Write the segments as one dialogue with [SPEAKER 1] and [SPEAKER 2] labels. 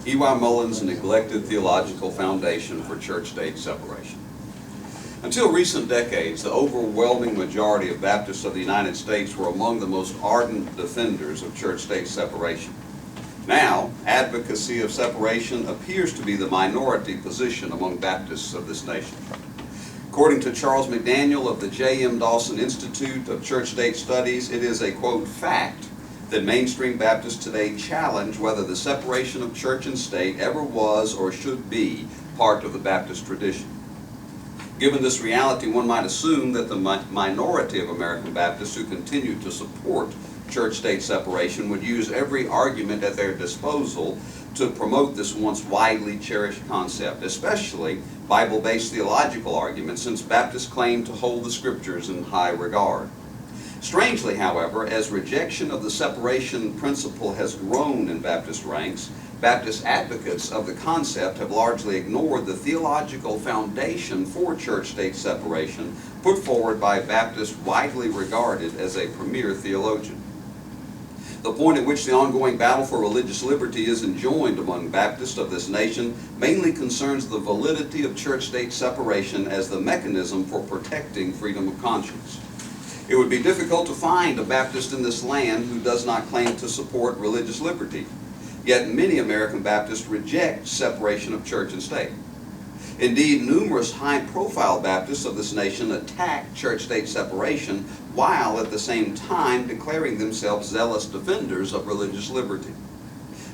[SPEAKER 1] E.Y. Mullins' neglected theological foundation for church-state separation. Until recent decades, the overwhelming majority of Baptists of the United States were among the most ardent defenders of church-state separation. Now, advocacy of separation appears to be the minority position among Baptists of this nation. According to Charles McDaniel of the J.M. Dawson Institute of Church-State Studies, it is a, quote, fact that mainstream Baptists today challenge whether the separation of church and state ever was or should be part of the Baptist tradition. Given this reality, one might assume that the minority of American Baptists who continue to support church-state separation would use every argument at their disposal to promote this once widely cherished concept, especially Bible-based theological arguments, since Baptists claim to hold the Scriptures in high regard. Strangely, however, as rejection of the separation principle has grown in Baptist ranks, Baptist advocates of the concept have largely ignored the theological foundation for church-state separation put forward by Baptists widely regarded as a premier theologian. The point at which the ongoing battle for religious liberty is enjoined among Baptists of this nation mainly concerns the validity of church-state separation as the mechanism for protecting freedom of conscience. It would be difficult to find a Baptist in this land who does not claim to support religious liberty. Yet many American Baptists reject separation of church and state. Indeed, numerous high-profile Baptists of this nation attack church-state separation while at the same time declaring themselves zealous defenders of religious liberty.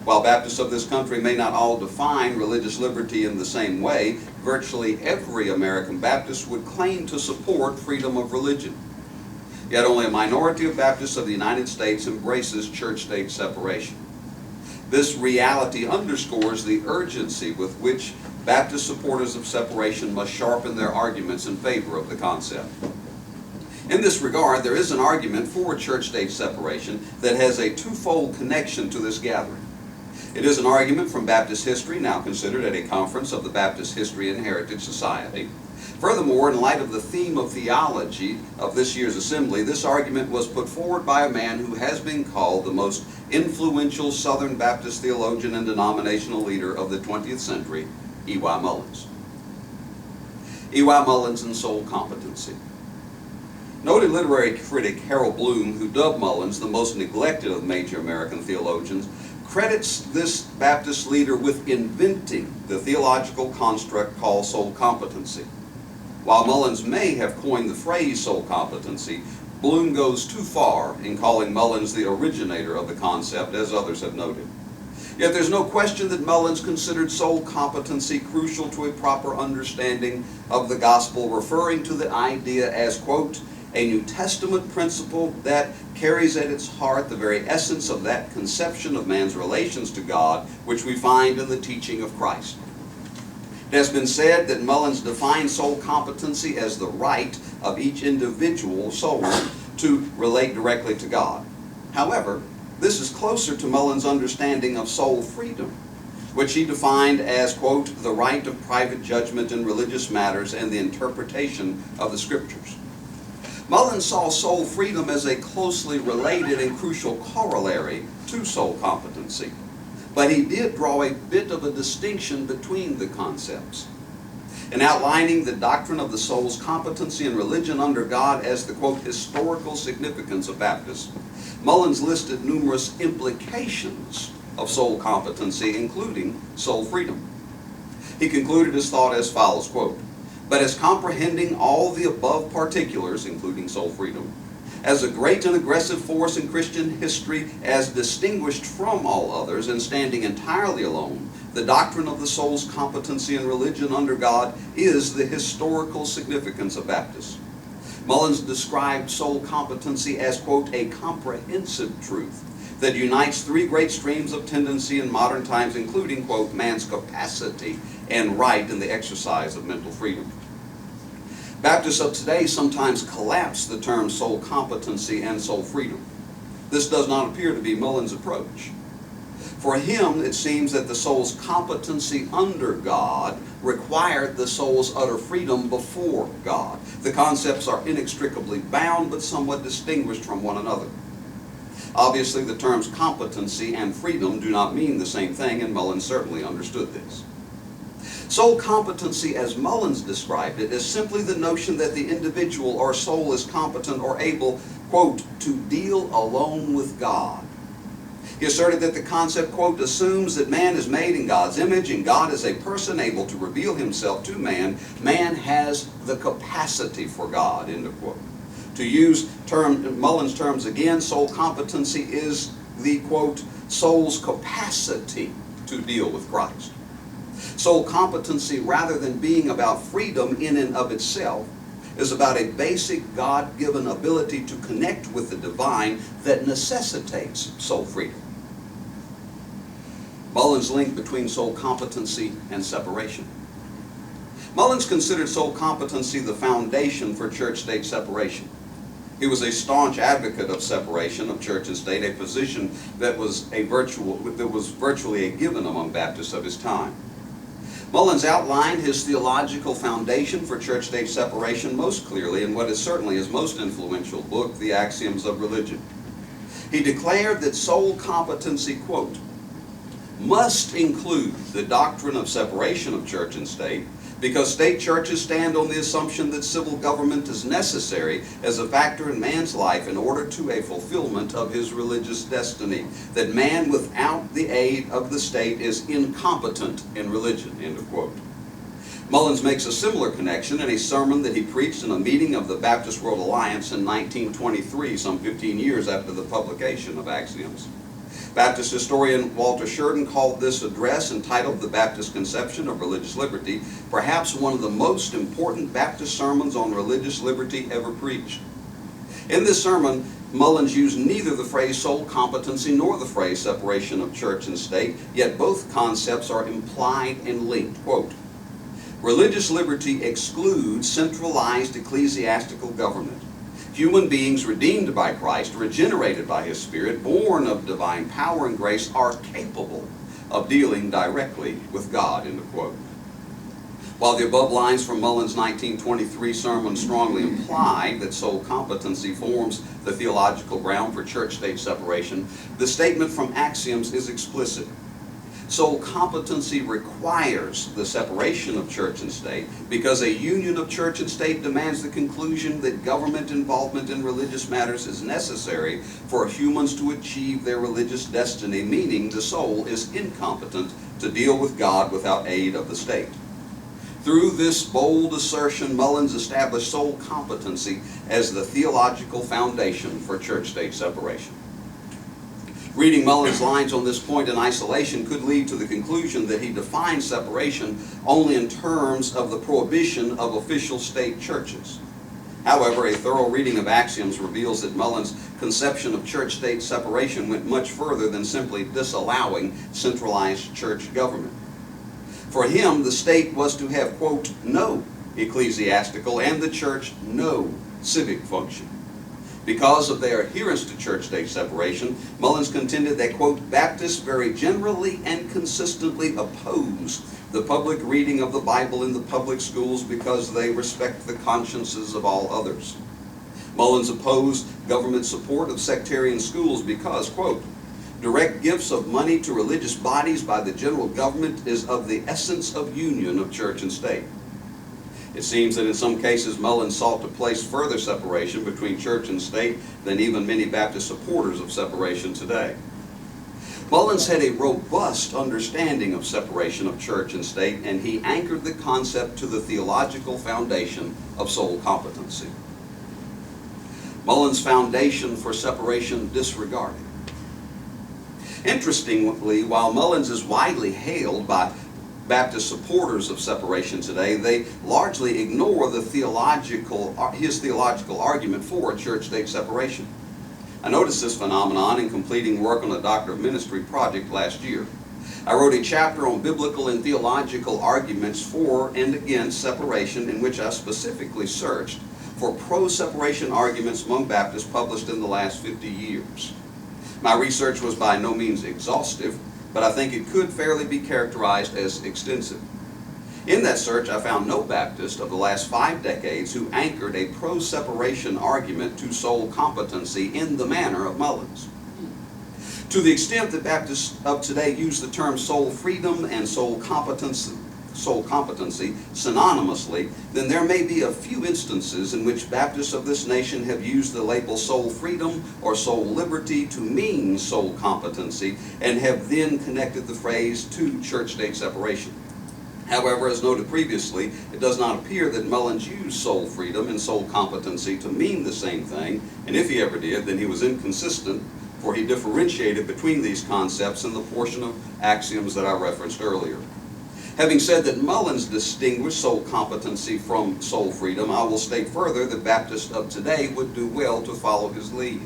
[SPEAKER 1] While Baptists of this country may not all define religious liberty in the same way, virtually every American Baptist would claim to support freedom of religion. Yet only a minority of Baptists of the United States embraces church-state separation. This reality underscores the urgency with which Baptist supporters of separation must sharpen their arguments in favor of the concept. In this regard, there is an argument for church-state separation that has a twofold connection to this gathering. It is an argument from Baptist-History, now considered at a conference of the Baptist-History and Heritage Society. Furthermore, in light of the theme of theology of this year's assembly, this argument was put forward by a man who has been called the most influential Southern Baptist theologian and denominational leader of the 20th century, E.Y. Mullins. E.Y. Mullins and soul competency. Noted literary critic Harold Bloom, who dubbed Mullins the most neglected of major American theologians, credits this Baptist leader with inventing the theological construct called soul competency. While Mullins may have coined the phrase soul competency, Bloom goes too far in calling Mullins the originator of the concept, as others have noted. Yet there's no question that Mullins considered soul competency crucial to a proper understanding of the gospel, referring to the idea as, quote, a New Testament principle that carries at its heart the very essence of that conception of man's relations to God which we find in the teaching of Christ. It has been said that Mullins defined soul competency as the right of each individual soul to relate directly to God. However, this is closer to Mullins' understanding of soul freedom, which he defined as, quote, the right of private judgment in religious matters and the interpretation of the Scriptures. Mullins saw soul freedom as a closely related and crucial corollary to soul competency. But he did draw a bit of a distinction between the concepts. In outlining the doctrine of the soul's competency in religion under God as the, quote, historical significance of Baptists, Mullins listed numerous implications of soul competency, including soul freedom. He concluded his thought as follows, quote, but as comprehending all the above particulars, including soul freedom, as a great and aggressive force in Christian history, as distinguished from all others and standing entirely alone, the doctrine of the soul's competency in religion under God is the historical significance of Baptists. Mullins described soul competency as, quote, a comprehensive truth that unites three great streams of tendency in modern times, including, quote, man's capacity and right in the exercise of mental freedom. Baptists of today sometimes collapse the terms soul competency and soul freedom. This does not appear to be Mullins' approach. For him, it seems that the soul's competency under God required the soul's utter freedom before God. The concepts are inextricably bound but somewhat distinguished from one another. Obviously, the terms competency and freedom do not mean the same thing, and Mullins certainly understood this. Soul competency, as Mullins described it, is simply the notion that the individual or soul is competent or able, quote, to deal alone with God. He asserted that the concept, quote, assumes that man is made in God's image and God is a person able to reveal himself to man. Man has the capacity for God, end of quote. To use Mullins' terms again, soul competency is the, quote, soul's capacity to deal with Christ. Soul competency, rather than being about freedom in and of itself, is about a basic God-given ability to connect with the divine that necessitates soul freedom. Mullins' link between soul competency and separation. Mullins considered soul competency the foundation for church-state separation. He was a staunch advocate of separation of church and state, a position that was virtually a given among Baptists of his time. Mullins outlined his theological foundation for church-state separation most clearly in what is certainly his most influential book, The Axioms of Religion. He declared that soul competency, quote, must include the doctrine of separation of church and state, because state churches stand on the assumption that civil government is necessary as a factor in man's life in order to a fulfillment of his religious destiny, that man without the aid of the state is incompetent in religion, end of quote. Mullins makes a similar connection in a sermon that he preached in a meeting of the Baptist World Alliance in 1923, some 15 years after the publication of Axioms. Baptist historian Walter Sheridan called this address, entitled The Baptist Conception of Religious Liberty, perhaps one of the most important Baptist sermons on religious liberty ever preached. In this sermon, Mullins used neither the phrase soul competency nor the phrase separation of church and state, yet both concepts are implied and linked. Quote, religious liberty excludes centralized ecclesiastical government. Human beings redeemed by Christ, regenerated by His Spirit, born of divine power and grace, are capable of dealing directly with God, end of quote. While the above lines from Mullins' 1923 sermon strongly imply that soul competency forms the theological ground for church-state separation, the statement from Axioms is explicit. Soul competency requires the separation of church and state because a union of church and state demands the conclusion that government involvement in religious matters is necessary for humans to achieve their religious destiny, meaning the soul is incompetent to deal with God without aid of the state. Through this bold assertion, Mullins established soul competency as the theological foundation for church-state separation. Reading Mullins' lines on this point in isolation could lead to the conclusion that he defined separation only in terms of the prohibition of official state churches. However, a thorough reading of Axioms reveals that Mullins' conception of church-state separation went much further than simply disallowing centralized church government. For him, the state was to have, quote, no ecclesiastical and the church no civic function. Because of their adherence to church-state separation, Mullins contended that, quote, Baptists very generally and consistently oppose the public reading of the Bible in the public schools because they respect the consciences of all others. Mullins opposed government support of sectarian schools because, quote, direct gifts of money to religious bodies by the general government is of the essence of union of church and state. It seems that in some cases Mullins sought to place further separation between church and state than even many Baptist supporters of separation today. Mullins had a robust understanding of separation of church and state, and he anchored the concept to the theological foundation of soul competency. Mullins' foundation for separation disregarded. Interestingly, while Mullins is widely hailed by Baptist supporters of separation today, they largely ignore his theological argument for church-state separation. I noticed this phenomenon in completing work on a Doctor of Ministry project last year. I wrote a chapter on biblical and theological arguments for and against separation, in which I specifically searched for pro-separation arguments among Baptists published in the last 50 years. My research was by no means exhaustive, but I think it could fairly be characterized as extensive. In that search, I found no Baptist of the last 5 decades who anchored a pro-separation argument to soul competency in the manner of Mullins. To the extent that Baptists of today use the term soul freedom and soul competency synonymously, then there may be a few instances in which Baptists of this nation have used the label soul freedom or soul liberty to mean soul competency and have then connected the phrase to church-state separation. However, as noted previously, it does not appear that Mullins used soul freedom and soul competency to mean the same thing, and if he ever did, then he was inconsistent, for he differentiated between these concepts in the portion of axioms that I referenced earlier. Having said that Mullins distinguished soul competency from soul freedom, I will state further that Baptists of today would do well to follow his lead.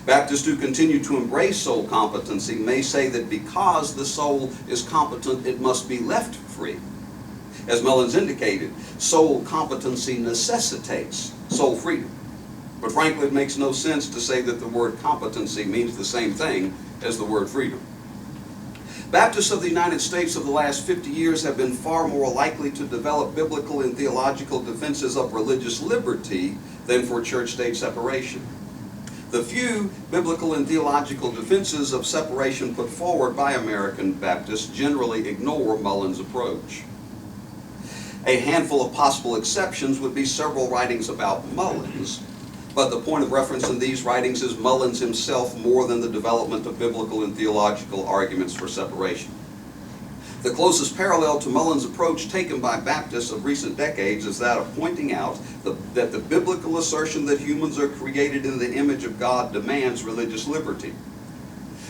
[SPEAKER 1] Baptists who continue to embrace soul competency may say that because the soul is competent, it must be left free. As Mullins indicated, soul competency necessitates soul freedom. But frankly, it makes no sense to say that the word competency means the same thing as the word freedom. Baptists of the United States of the last 50 years have been far more likely to develop biblical and theological defenses of religious liberty than for church-state separation. The few biblical and theological defenses of separation put forward by American Baptists generally ignore Mullins' approach. A handful of possible exceptions would be several writings about Mullins, but the point of reference in these writings is Mullins himself more than the development of biblical and theological arguments for separation. The closest parallel to Mullins' approach taken by Baptists of recent decades is that of pointing out that the biblical assertion that humans are created in the image of God demands religious liberty.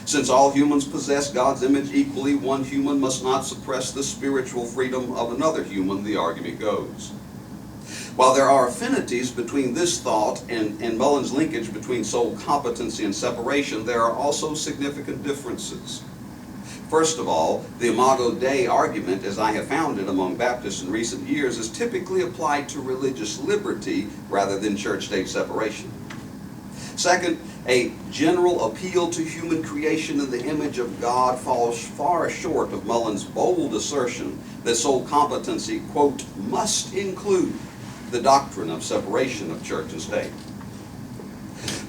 [SPEAKER 1] Since all humans possess God's image equally, one human must not suppress the spiritual freedom of another human, the argument goes. While there are affinities between this thought and Mullins' linkage between soul competency and separation, there are also significant differences. First of all, the Imago Dei argument, as I have found it among Baptists in recent years, is typically applied to religious liberty rather than church-state separation. Second, a general appeal to human creation in the image of God falls far short of Mullins' bold assertion that soul competency, quote, must include the doctrine of separation of church and state.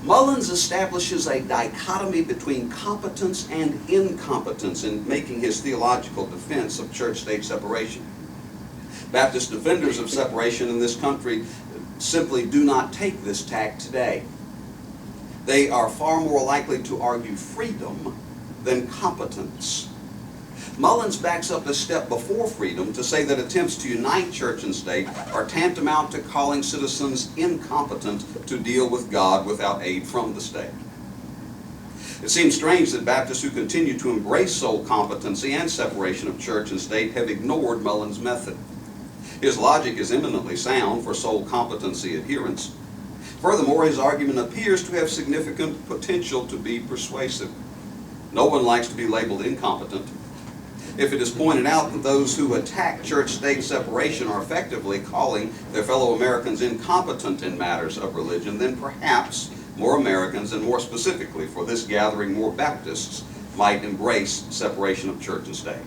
[SPEAKER 1] Mullins establishes a dichotomy between competence and incompetence in making his theological defense of church-state separation. Baptist defenders of separation in this country simply do not take this tack today. They are far more likely to argue freedom than competence. Mullins backs up a step before freedom to say that attempts to unite church and state are tantamount to calling citizens incompetent to deal with God without aid from the state. It seems strange that Baptists who continue to embrace soul competency and separation of church and state have ignored Mullins' method. His logic is eminently sound for soul competency adherents. Furthermore, his argument appears to have significant potential to be persuasive. No one likes to be labeled incompetent. If it is pointed out that those who attack church-state separation are effectively calling their fellow Americans incompetent in matters of religion, then perhaps more Americans, and more specifically for this gathering, more Baptists, might embrace separation of church and state.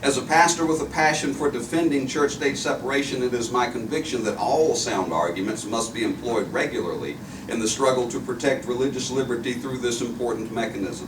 [SPEAKER 1] As a pastor with a passion for defending church-state separation, it is my conviction that all sound arguments must be employed regularly in the struggle to protect religious liberty through this important mechanism.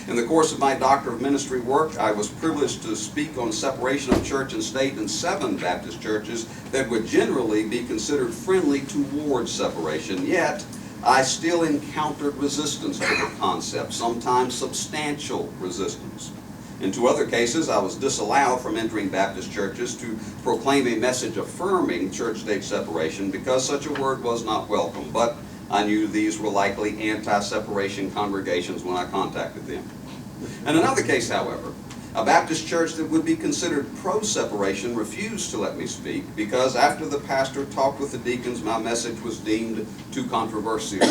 [SPEAKER 1] In the course of my Doctor of Ministry work, I was privileged to speak on separation of church and state in 7 Baptist churches that would generally be considered friendly towards separation, yet I still encountered resistance to the concept, sometimes substantial resistance. In 2 other cases, I was disallowed from entering Baptist churches to proclaim a message affirming church-state separation because such a word was not welcome, but I knew these were likely anti-separation congregations when I contacted them. In another case, however, a Baptist church that would be considered pro-separation refused to let me speak because after the pastor talked with the deacons, my message was deemed too controversial.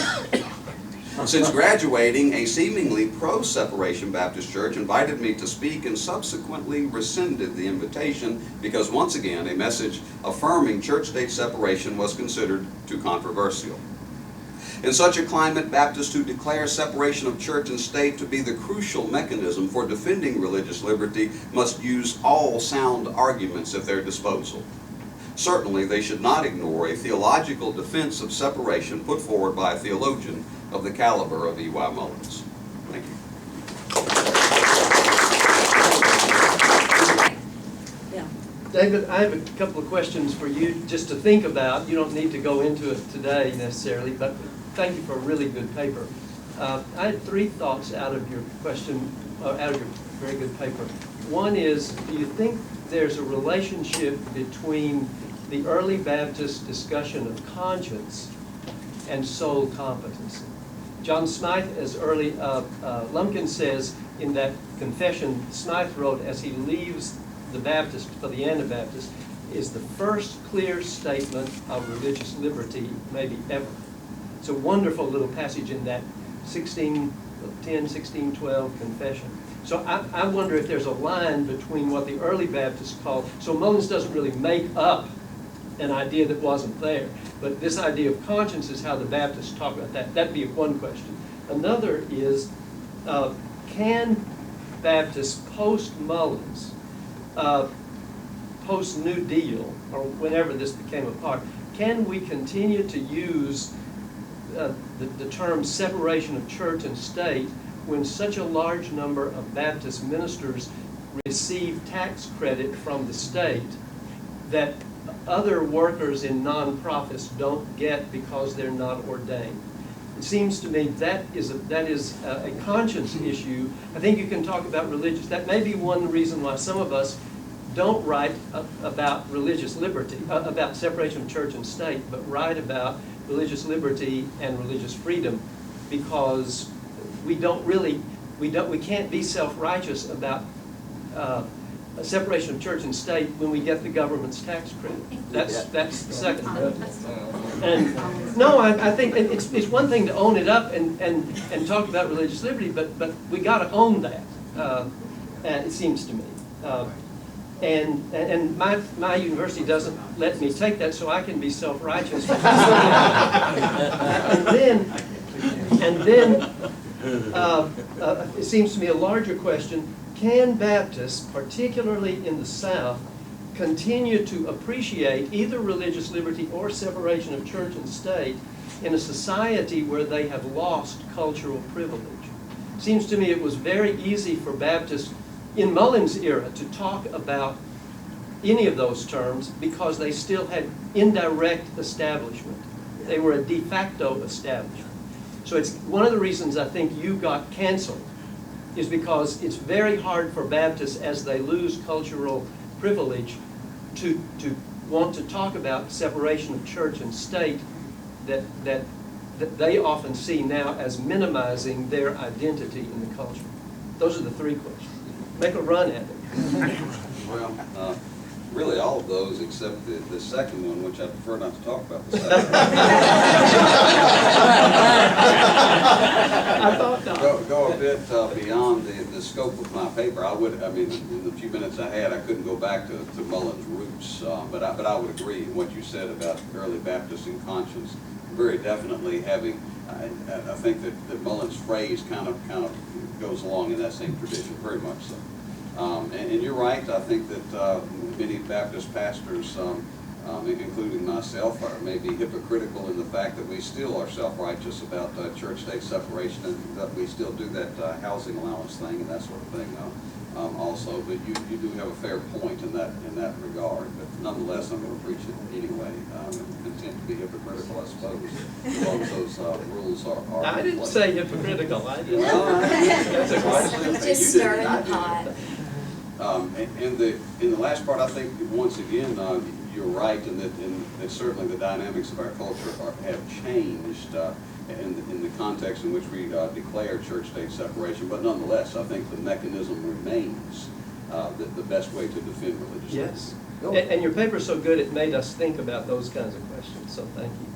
[SPEAKER 1] Since graduating, a seemingly pro-separation Baptist church invited me to speak and subsequently rescinded the invitation because, once again, a message affirming church-state separation was considered too controversial. In such a climate, Baptists who declare separation of church and state to be the crucial mechanism for defending religious liberty must use all sound arguments at their disposal. Certainly, they should not ignore a theological defense of separation put forward by a theologian of the caliber of E.Y. Mullins.
[SPEAKER 2] David, I have a couple of questions for you just to think about. You don't need to go into it today necessarily, but thank you for a really good paper. I had three thoughts out of your question, out of your very good paper. One is, do you think there's a relationship between the early Baptist discussion of conscience and soul competency? John Smythe, as early Lumpkin says in that confession Smythe wrote as he leaves the Baptist for the Anabaptist, is the first clear statement of religious liberty maybe ever. It's a wonderful little passage in that 1612 confession. So I wonder if there's a line between what the early Baptists called, so Mullins doesn't really make up an idea that wasn't there, but this idea of conscience is how the Baptists talk about that. That'd be one question. Another is, can Baptists post-Mullins, post-New Deal, or whenever this became a part, can we continue to use the term separation of church and state when such a large number of Baptist ministers receive tax credit from the state that other workers in nonprofits don't get because they're not ordained? It seems to me that is a conscience issue. I think you can talk about religious. That may be one reason why some of us don't write about religious liberty, about separation of church and state, but write about religious liberty and religious freedom, because we can't be self-righteous about a separation of church and state when we get the government's tax credit. That's the second. And no, I think it's one thing to own it up and talk about religious liberty, but we got to own that. It seems to me. And my university doesn't let me take that, so I can be self-righteous. and then it seems to me a larger question: can Baptists, particularly in the South, continue to appreciate either religious liberty or separation of church and state in a society where they have lost cultural privilege? It seems to me it was very easy for Baptists in Mullins' era to talk about any of those terms because they still had indirect establishment. They were a de facto establishment. So it's one of the reasons I think you got canceled is because it's very hard for Baptists, as they lose cultural privilege, to want to talk about separation of church and state that they often see now as minimizing their identity in the culture. Those are the three questions. Make a run at it.
[SPEAKER 1] Well, really all of those except the second one, which I prefer not to talk about the second one.
[SPEAKER 2] I thought not.
[SPEAKER 1] Go a bit beyond the scope of my paper. I mean, in the few minutes I had, I couldn't go back to Mullins' roots, but I would agree in what you said about early Baptists in conscience. Very definitely having, I think that Mullins' phrase kind of goes along in that same tradition, very much so. And you're right. I think that many Baptist pastors, including myself, are maybe hypocritical in the fact that we still are self-righteous about church-state separation, and that we still do that housing allowance thing and that sort of thing also. But you do have a fair point in that regard. But nonetheless, I'm going to preach it anyway. I'm content to be hypocritical, I suppose, as long as those rules are
[SPEAKER 2] I didn't say hypocritical. I just.
[SPEAKER 3] Just stirring the pot.
[SPEAKER 1] In the last part, I think once again you're right in that certainly the dynamics of our culture have changed in the context in which we declare church-state separation. But nonetheless, I think the mechanism remains the best way to defend religious liberty.
[SPEAKER 2] Yes. And your paper's so good it made us think about those kinds of questions. So thank you.